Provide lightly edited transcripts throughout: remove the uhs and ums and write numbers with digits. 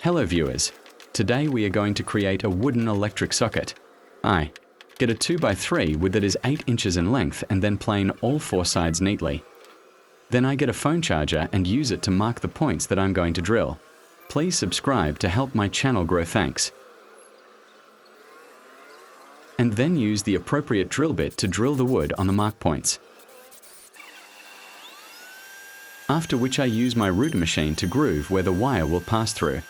Hello viewers, today we are going to create a wooden electric socket. Get a 2x3 wood that is 8 inches in length and then plane all 4 sides neatly. Then I get a phone charger and use it to mark the points that I'm going to drill. Please subscribe to help my channel grow, thanks. And then use the appropriate drill bit to drill the wood on the mark points. After which I use my router machine to groove where the wire will pass through.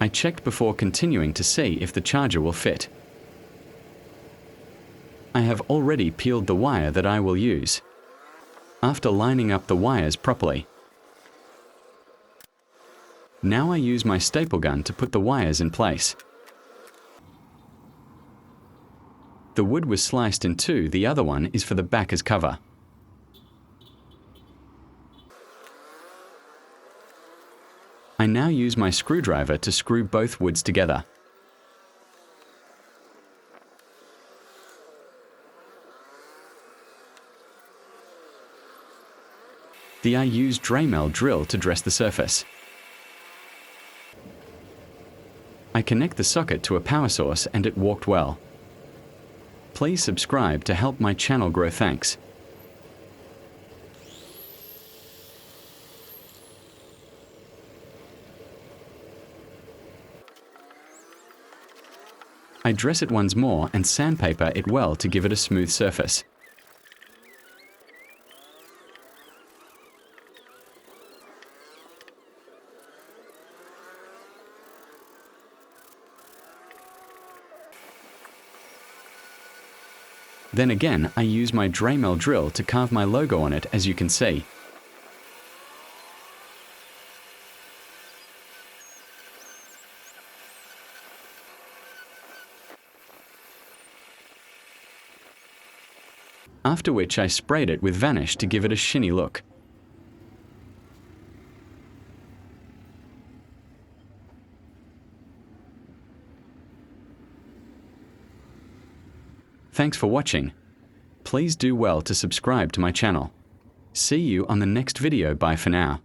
I checked before continuing to see if the charger will fit. I have already peeled the wire that I will use. After lining up the wires properly. Now I use my staple gun to put the wires in place. The wood was sliced in two, the other one is for the back as cover. I now use my screwdriver to screw both woods together. I use Dremel drill to dress the surface. I connect the socket to a power source and it worked well. Please subscribe to help my channel grow, thanks. I dress it once more and sandpaper it well to give it a smooth surface. Then again, I use my Dremel drill to carve my logo on it, as you can see. After which I sprayed it with Vanish to give it a shiny look. Thanks for watching. Please do well to subscribe to my channel. See you on the next video. Bye for now.